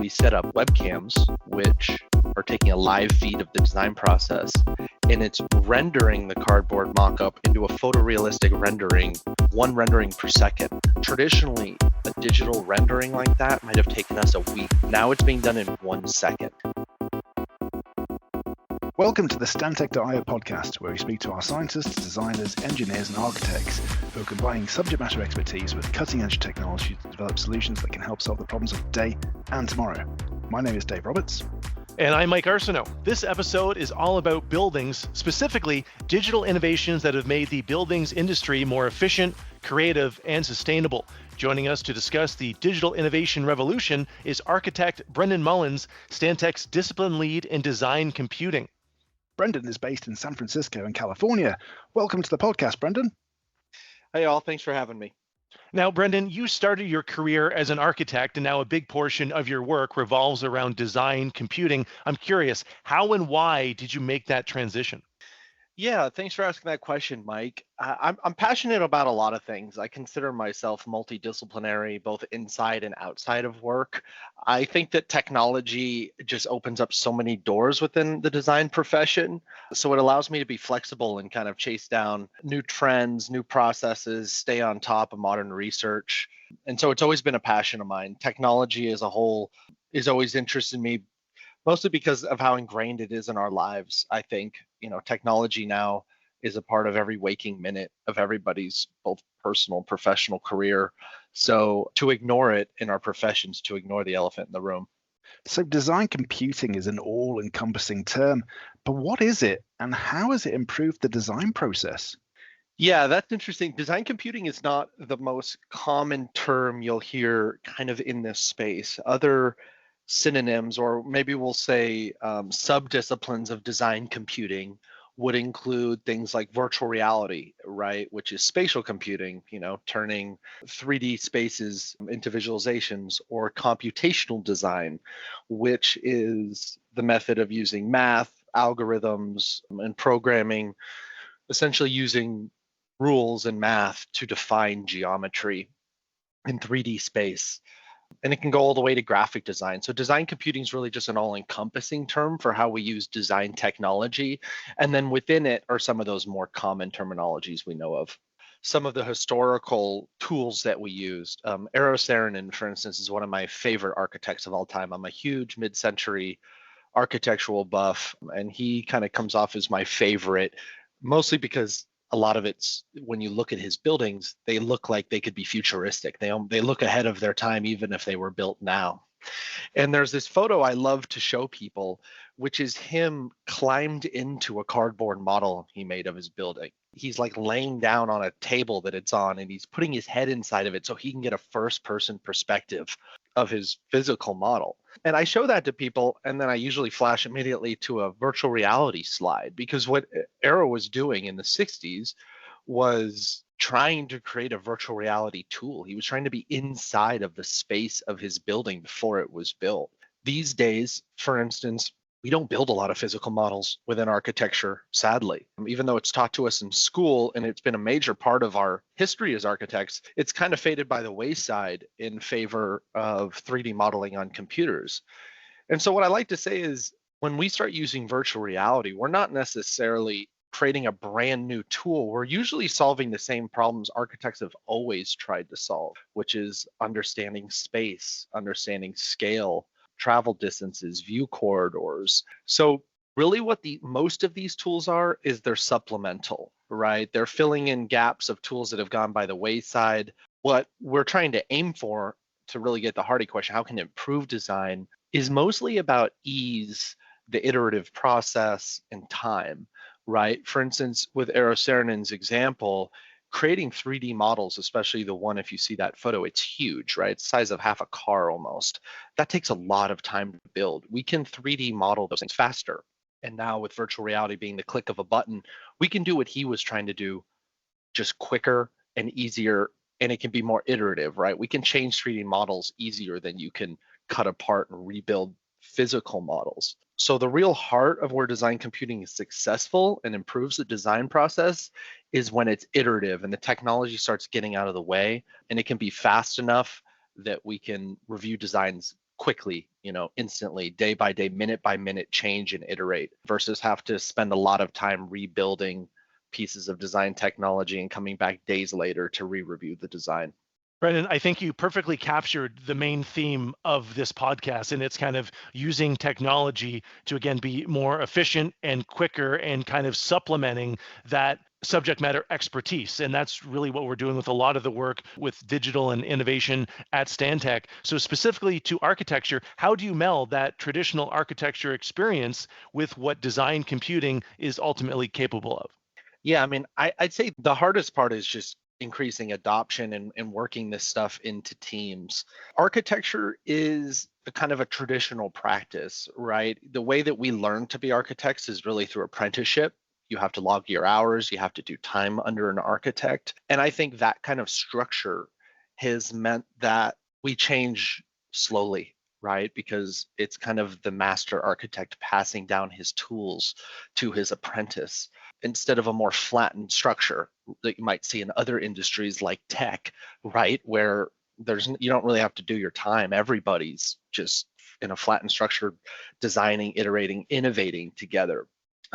we set up webcams, which are taking a live feed of the design process, and it's rendering the cardboard mock-up into a photorealistic rendering, one rendering per second. Traditionally, a digital rendering like that might have taken us a week. Now it's being done in 1 second. Welcome to the Stantec.io podcast, where we speak to our scientists, designers, engineers, and architects who are combining subject matter expertise with cutting-edge technology to develop solutions that can help solve the problems of today and tomorrow. My name is Dave Roberts. And I'm Mike Arsenault. This episode is all about buildings, specifically digital innovations that have made the buildings industry more efficient, creative, and sustainable. Joining us to discuss the digital innovation revolution is architect Brendan Mullins, Stantec's discipline lead in design computing. Brendan is based in San Francisco in California. Welcome to the podcast, Brendan. Hey, all. Thanks for having me. Now, Brendan, you started your career as an architect, and now a big portion of your work revolves around design computing. I'm curious, how and why did you make that transition? Yeah, thanks for asking that question, Mike. I'm passionate about a lot of things. I consider myself multidisciplinary, both inside and outside of work. I think that technology just opens up so many doors within the design profession. So it allows me to be flexible and kind of chase down new trends, new processes, stay on top of modern research. And so it's always been a passion of mine. Technology as a whole is always interested me, mostly because of how ingrained it is in our lives. I think, technology now is a part of every waking minute of everybody's both personal, professional career. So to ignore it in our professions, to ignore the elephant in the room. So design computing is an all-encompassing term, but what is it and how has it improved the design process? Yeah, that's interesting. Design computing is not the most common term you'll hear kind of in this space. Other synonyms, or maybe we'll say sub-disciplines of design computing, would include things like virtual reality, right, which is spatial computing, turning 3D spaces into visualizations, or computational design, which is the method of using math, algorithms, and programming, essentially using rules and math to define geometry in 3D space. And it can go all the way to graphic design. So design computing is really just an all-encompassing term for how we use design technology. And then within it are some of those more common terminologies we know of. Some of the historical tools that we used. Arsenault, for instance, is one of my favorite architects of all time. I'm a huge mid-century architectural buff, and he kind of comes off as my favorite, mostly because a lot of it's, when you look at his buildings, they look like they could be futuristic. They look ahead of their time, even if they were built now. And there's this photo I love to show people, which is him climbed into a cardboard model he made of his building. He's like laying down on a table that it's on, and he's putting his head inside of it so he can get a first-person perspective of his physical model. And I show that to people, and then I usually flash immediately to a virtual reality slide, because what Arrow was doing in the 60s was trying to create a virtual reality tool. He was trying to be inside of the space of his building before it was built. These days, for instance, we don't build a lot of physical models within architecture, sadly. Even though it's taught to us in school and it's been a major part of our history as architects, it's kind of faded by the wayside in favor of 3D modeling on computers. And so what I like to say is, when we start using virtual reality, we're not necessarily creating a brand new tool. We're usually solving the same problems architects have always tried to solve, which is understanding space, understanding scale, travel distances, view corridors. So really what most of these tools are is they're supplemental, right? They're filling in gaps of tools that have gone by the wayside. What we're trying to aim for, to really get the hardy question, how can it improve design, is mostly about ease, the iterative process, and time, right? For instance, with Arsenault's example, creating 3D models, especially the one, if you see that photo, it's huge, right? It's the size of half a car almost. That takes a lot of time to build. We can 3D model those things faster. And now with virtual reality being the click of a button, we can do what he was trying to do just quicker and easier, and it can be more iterative, right? We can change 3D models easier than you can cut apart and rebuild physical models. So the real heart of where design computing is successful and improves the design process is when it's iterative and the technology starts getting out of the way, and it can be fast enough that we can review designs quickly instantly, day by day, minute by minute, change and iterate versus have to spend a lot of time rebuilding pieces of design technology and coming back days later to re-review the design. Brendan, I think you perfectly captured the main theme of this podcast, and it's kind of using technology to, again, be more efficient and quicker and kind of supplementing that subject matter expertise. And that's really what we're doing with a lot of the work with digital and innovation at Stantec. So specifically to architecture, how do you meld that traditional architecture experience with what design computing is ultimately capable of? Yeah, I mean, I'd say the hardest part is just increasing adoption and working this stuff into teams. Architecture is a kind of a traditional practice, right? The way that we learn to be architects is really through apprenticeship. You have to log your hours, you have to do time under an architect. And I think that kind of structure has meant that we change slowly, right? Because it's kind of the master architect passing down his tools to his apprentice instead of a more flattened structure that you might see in other industries like tech, right? Where you don't really have to do your time. Everybody's just in a flattened structure, designing, iterating, innovating together.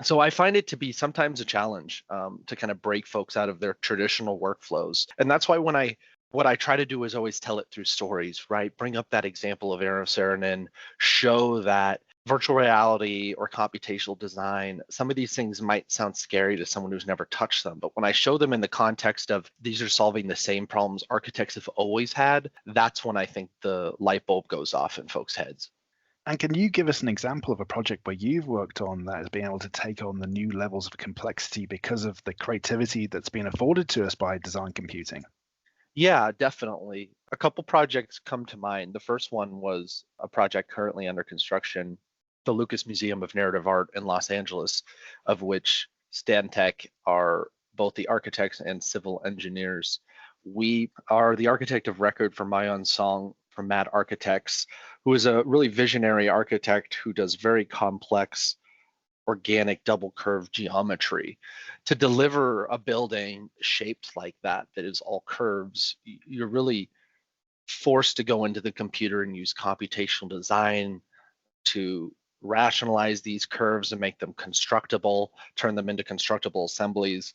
So I find it to be sometimes a challenge to kind of break folks out of their traditional workflows. And that's why what I try to do is always tell it through stories, right? Bring up that example of Arsenault, show that virtual reality or computational design, some of these things might sound scary to someone who's never touched them. But when I show them in the context of these are solving the same problems architects have always had, that's when I think the light bulb goes off in folks' heads. And can you give us an example of a project where you've worked on that has been able to take on the new levels of complexity because of the creativity that's been afforded to us by design computing? Yeah, definitely. A couple projects come to mind. The first one was a project currently under construction, the Lucas Museum of Narrative Art in Los Angeles, of which Stantec are both the architects and civil engineers. We are the architect of record for Mayon Song from Mad Architects, who is a really visionary architect who does very complex organic double curve geometry. To deliver a building shaped like that is all curves, you're really forced to go into the computer and use computational design to rationalize these curves and make them constructible, turn them into constructible assemblies.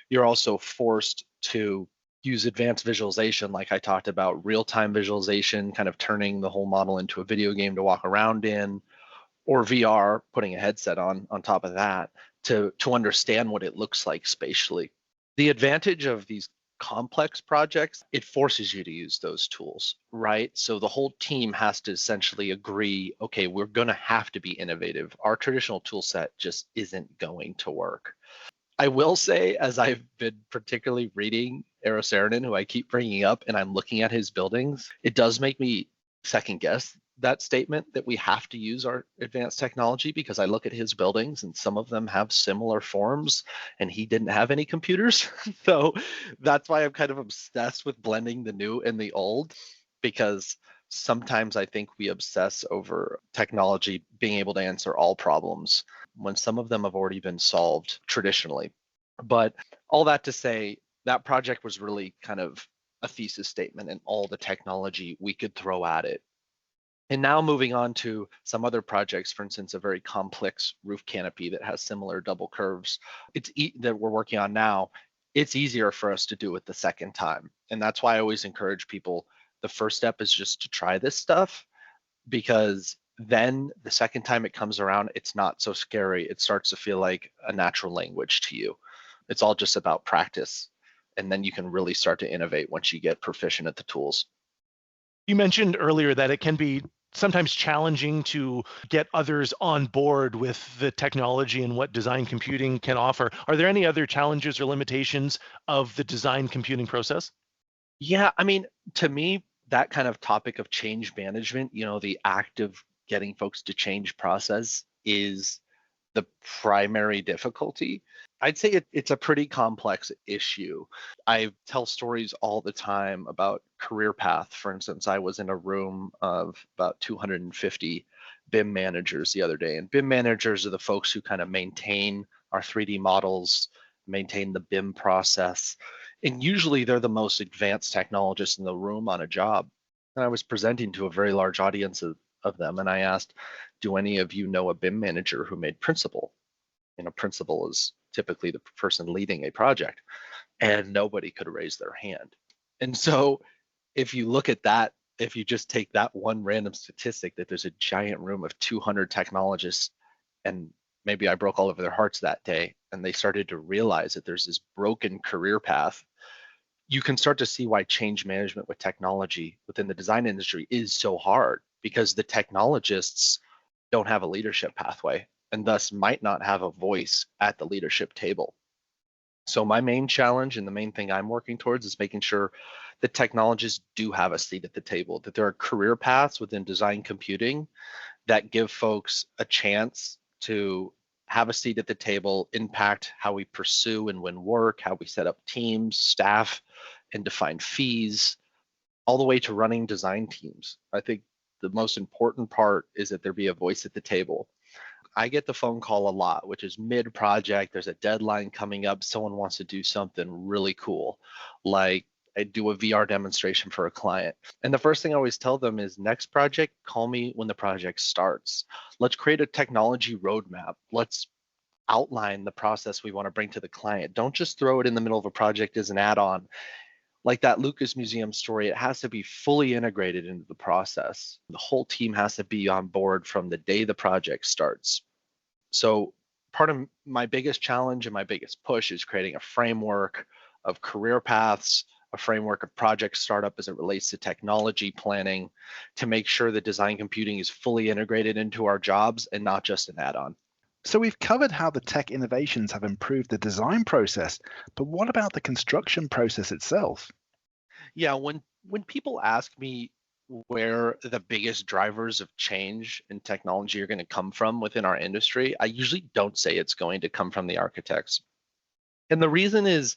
You're also forced to use advanced visualization, like I talked about, real-time visualization, kind of turning the whole model into a video game to walk around in, or VR, putting a headset on top of that to understand what it looks like spatially. The advantage of these complex projects, it forces you to use those tools, right? So the whole team has to essentially agree, okay, we're going to have to be innovative. Our traditional tool set just isn't going to work. I will say, as I've been particularly reading Arsenault, who I keep bringing up, and I'm looking at his buildings, it does make me second guess that statement that we have to use our advanced technology, because I look at his buildings and some of them have similar forms and he didn't have any computers. So that's why I'm kind of obsessed with blending the new and the old, because sometimes I think we obsess over technology being able to answer all problems when some of them have already been solved traditionally. But all that to say, that project was really kind of a thesis statement and all the technology we could throw at it. And now moving on to some other projects, for instance, a very complex roof canopy that has similar double curves that we're working on now, it's easier for us to do it the second time. And that's why I always encourage people, the first step is just to try this stuff, because then the second time it comes around, it's not so scary. It starts to feel like a natural language to you. It's all just about practice. And then you can really start to innovate once you get proficient at the tools. You mentioned earlier that it can be sometimes challenging to get others on board with the technology and what design computing can offer. Are there any other challenges or limitations of the design computing process? Yeah, I mean, to me, that kind of topic of change management, the act of getting folks to change process is the primary difficulty. I'd say it's a pretty complex issue. I tell stories all the time about career path. For instance, I was in a room of about 250 BIM managers the other day, and BIM managers are the folks who kind of maintain our 3D models, maintain the BIM process, and usually they're the most advanced technologists in the room on a job. And I was presenting to a very large audience of of them. And I asked, do any of you know a BIM manager who made principal? Principal is typically the person leading a project, and nobody could raise their hand. And so if you look at that, if you just take that one random statistic that there's a giant room of 200 technologists, and maybe I broke all of their hearts that day, and they started to realize that there's this broken career path, you can start to see why change management with technology within the design industry is so hard, because the technologists don't have a leadership pathway and thus might not have a voice at the leadership table. So my main challenge and the main thing I'm working towards is making sure that technologists do have a seat at the table, that there are career paths within design computing that give folks a chance to have a seat at the table, impact how we pursue and win work, how we set up teams, staff, and define fees, all the way to running design teams. I think the most important part is that there be a voice at the table. I get the phone call a lot, which is mid-project, there's a deadline coming up, someone wants to do something really cool, like I do a VR demonstration for a client. And the first thing I always tell them is, next project, call me when the project starts. Let's create a technology roadmap. Let's outline the process we want to bring to the client. Don't just throw it in the middle of a project as an add-on. Like that Lucas Museum story, it has to be fully integrated into the process. The whole team has to be on board from the day the project starts. So part of my biggest challenge and my biggest push is creating a framework of career paths, a framework of project startup as it relates to technology planning, to make sure that design computing is fully integrated into our jobs and not just an add-on. So we've covered how the tech innovations have improved the design process, but what about the construction process itself? Yeah, when people ask me where the biggest drivers of change in technology are going to come from within our industry, I usually don't say it's going to come from the architects. And the reason is,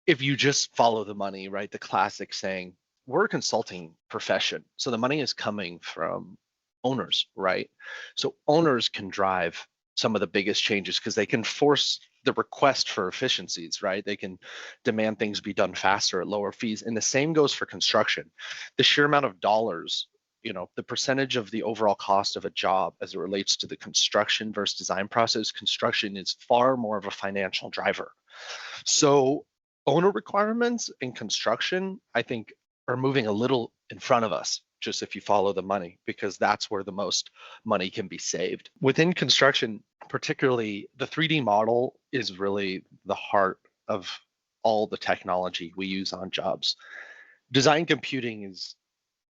if you just follow the money, right? The classic saying, we're a consulting profession, so the money is coming from owners, right? So owners can drive some of the biggest changes because they can force the request for efficiencies, right? They can demand things be done faster at lower fees. And the same goes for construction. The sheer amount of dollars, the percentage of the overall cost of a job as it relates to the construction versus design process, construction is far more of a financial driver. So owner requirements in construction, I think, are moving a little in front of us, just if you follow the money, because that's where the most money can be saved. Within construction, particularly, the 3D model is really the heart of all the technology we use on jobs. Design computing is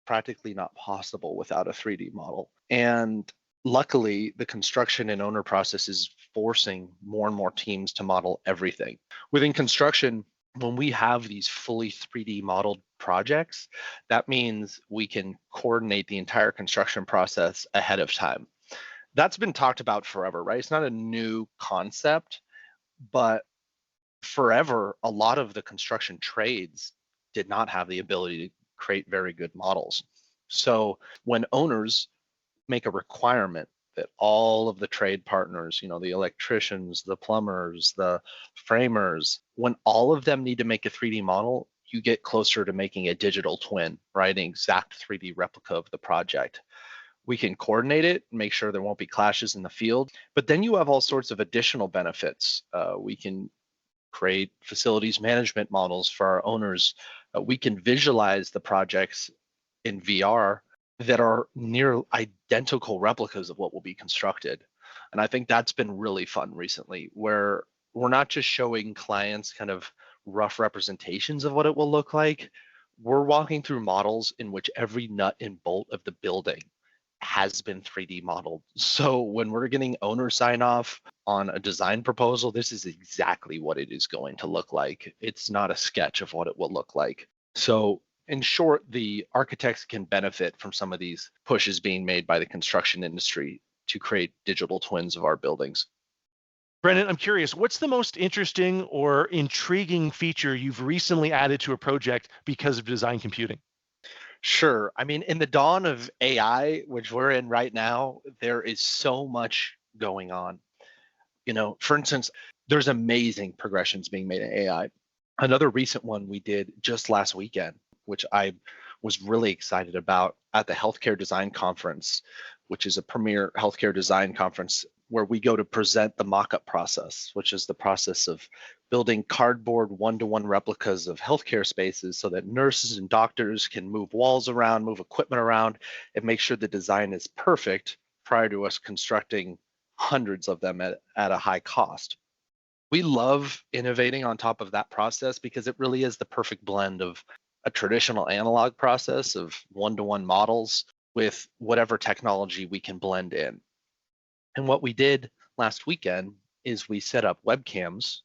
practically not possible without a 3D model. And luckily, the construction and owner process is forcing more and more teams to model everything. Within construction, when we have these fully 3D modeled projects, that means we can coordinate the entire construction process ahead of time. That's been talked about forever, right? It's not a new concept, but forever, a lot of the construction trades did not have the ability to create very good models. So when owners make a requirement that all of the trade partners, the electricians, the plumbers, the framers, when all of them need to make a 3D model, you get closer to making a digital twin, right? An exact 3D replica of the project. We can coordinate it, make sure there won't be clashes in the field, but then you have all sorts of additional benefits. We can create facilities management models for our owners. We can visualize the projects in VR that are near identical replicas of what will be constructed. And I think that's been really fun recently, where we're not just showing clients kind of rough representations of what it will look like. We're walking through models in which every nut and bolt of the building has been 3D modeled. So when we're getting owner sign off on a design proposal, this is exactly what it is going to look like. It's not a sketch of what it will look like. So in short, the architects can benefit from some of these pushes being made by the construction industry to create digital twins of our buildings. Brendan, I'm curious, what's the most interesting or intriguing feature you've recently added to a project because of design computing? Sure. I mean, in the dawn of AI, which we're in right now, there is so much going on. For instance, there's amazing progressions being made in AI. Another recent one we did just last weekend, which I was really excited about at the Healthcare Design Conference, which is a premier healthcare design conference where we go to present the mock-up process, which is the process of building cardboard one-to-one replicas of healthcare spaces so that nurses and doctors can move walls around, move equipment around, and make sure the design is perfect prior to us constructing hundreds of them at a high cost. We love innovating on top of that process because it really is the perfect blend of a traditional analog process of one-to-one models with whatever technology we can blend in. And what we did last weekend is we set up webcams,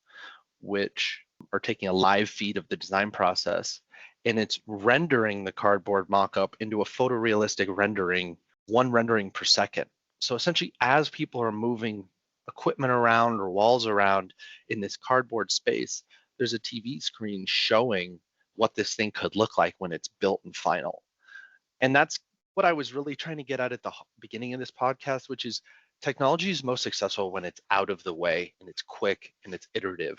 which are taking a live feed of the design process, and it's rendering the cardboard mock-up into a photorealistic rendering, one rendering per second. So essentially, as people are moving equipment around or walls around in this cardboard space, there's a TV screen showing what this thing could look like when it's built and final. And that's what I was really trying to get at the beginning of this podcast, which is technology is most successful when it's out of the way and it's quick and it's iterative,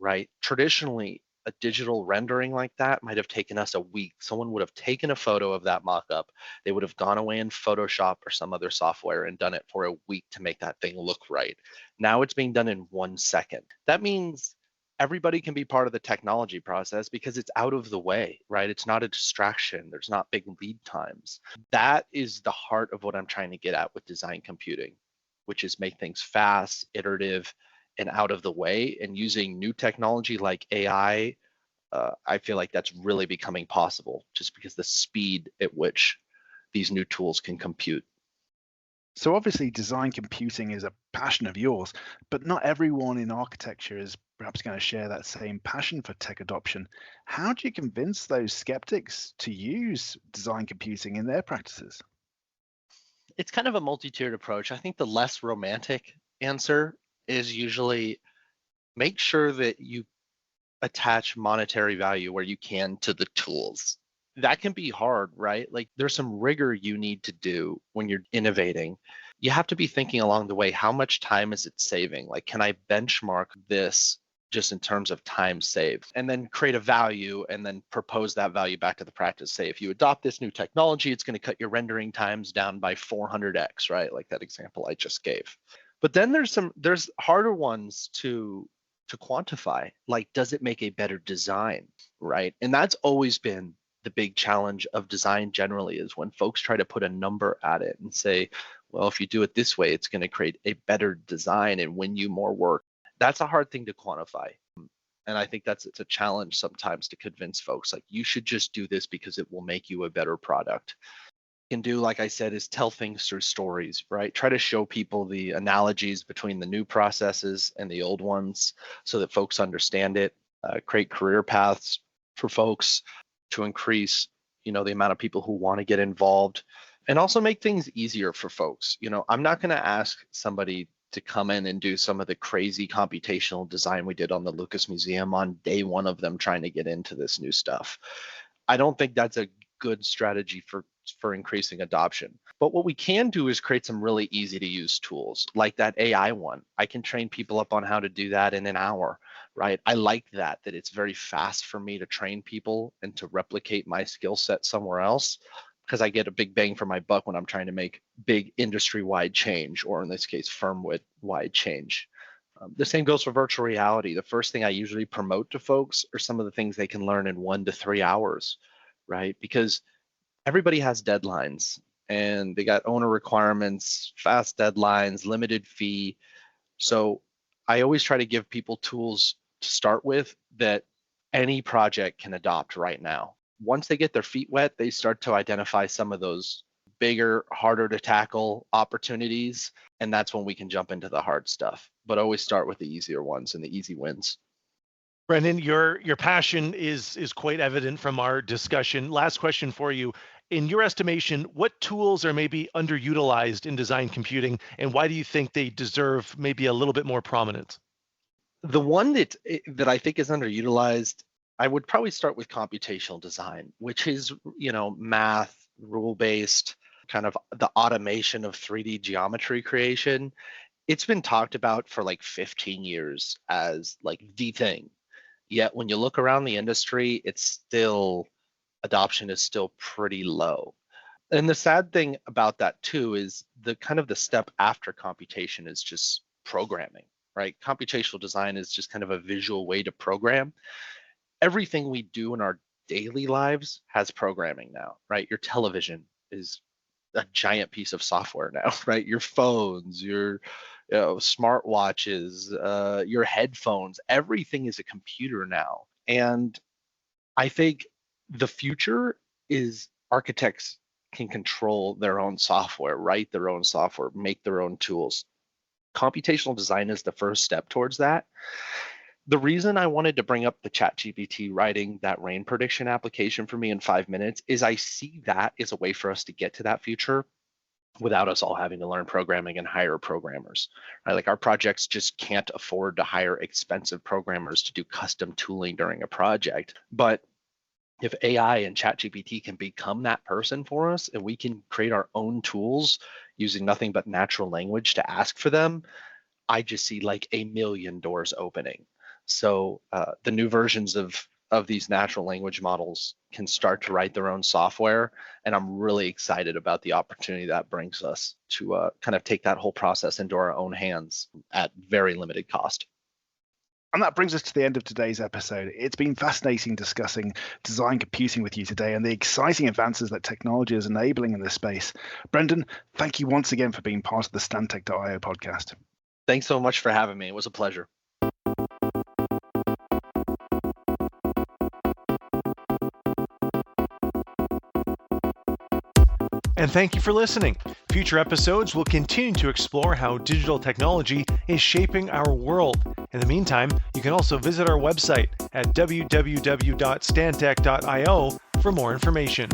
right? Traditionally, a digital rendering like that might have taken us a week. Someone would have taken a photo of that mock-up. They would have gone away in Photoshop or some other software and done it for a week to make that thing look right. Now it's being done in 1 second. That means everybody can be part of the technology process because it's out of the way, right? It's not a distraction. There's not big lead times. That is the heart of what I'm trying to get at with design computing, which is make things fast, iterative, and out of the way. And using new technology like AI, I feel like that's really becoming possible just because the speed at which these new tools can compute. So obviously design computing is a passion of yours, but not everyone in architecture is perhaps going to share that same passion for tech adoption. How do you convince those skeptics to use design computing in their practices? It's kind of a multi-tiered approach. I think the less romantic answer is usually make sure that you attach monetary value where you can to the tools. That can be hard, right? Like there's some rigor you need to do when you're innovating. You have to be thinking along the way, how much time is it saving? Like, can I benchmark this just in terms of time saved? And then create a value and then propose that value back to the practice. Say, if you adopt this new technology, it's going to cut your rendering times down by 400x, right? Like that example I just gave. But then there's harder ones to quantify, like does it make a better design, right? And that's always been the big challenge of design generally, is when folks try to put a number at it and say, well, if you do it this way, it's going to create a better design and win you more work. That's a hard thing to quantify. And I think it's a challenge sometimes to convince folks, like, you should just do this because it will make you a better product. Can do, like I said, is tell things through stories, right? Try to show people the analogies between the new processes and the old ones so that folks understand it. Create career paths for folks to increase, the amount of people who want to get involved, and also make things easier for folks. I'm not going to ask somebody to come in and do some of the crazy computational design we did on the Lucas Museum on day one of them trying to get into this new stuff. I don't think that's a good strategy for increasing adoption. But what we can do is create some really easy to use tools like that AI one. I can train people up on how to do that in an hour, right? I like that it's very fast for me to train people and to replicate my skill set somewhere else, because I get a big bang for my buck when I'm trying to make big industry-wide change, or in this case, firm-wide change. The same goes for virtual reality. The first thing I usually promote to folks are some of the things they can learn in 1 to 3 hours, right? Because everybody has deadlines and they got owner requirements, fast deadlines, limited fee. So I always try to give people tools to start with that any project can adopt right now. Once they get their feet wet, they start to identify some of those bigger, harder to tackle opportunities. And that's when we can jump into the hard stuff, but always start with the easier ones and the easy wins. Brendan, your passion is quite evident from our discussion. Last question for you. In your estimation, what tools are maybe underutilized in design computing, and why do you think they deserve maybe a little bit more prominence? The one that I think is underutilized, I would probably start with computational design, which is, math, rule-based, kind of the automation of 3D geometry creation. It's been talked about for like 15 years as like the thing. Yet when you look around the industry, it's still adoption is still pretty low. And the sad thing about that too is the kind of the step after computation is just programming, right? Computational design is just kind of a visual way to program. Everything we do in our daily lives has programming now, right? Your television is a giant piece of software now, right? Your phones, your smartwatches, your headphones, everything is a computer now. And I think the future is architects can control their own software, write their own software, make their own tools. Computational design is the first step towards that. The reason I wanted to bring up the ChatGPT writing that rain prediction application for me in 5 minutes is I see that as a way for us to get to that future without us all having to learn programming and hire programmers, right? Like our projects just can't afford to hire expensive programmers to do custom tooling during a project. But if AI and ChatGPT can become that person for us and we can create our own tools using nothing but natural language to ask for them, I just see like a million doors opening. So the new versions of these natural language models can start to write their own software. And I'm really excited about the opportunity that brings us to kind of take that whole process into our own hands at very limited cost. And that brings us to the end of today's episode. It's been fascinating discussing design computing with you today and the exciting advances that technology is enabling in this space. Brendan, thank you once again for being part of the Stantec.io podcast. Thanks so much for having me. It was a pleasure. And thank you for listening. Future episodes will continue to explore how digital technology is shaping our world. In the meantime, you can also visit our website at www.stantec.io for more information.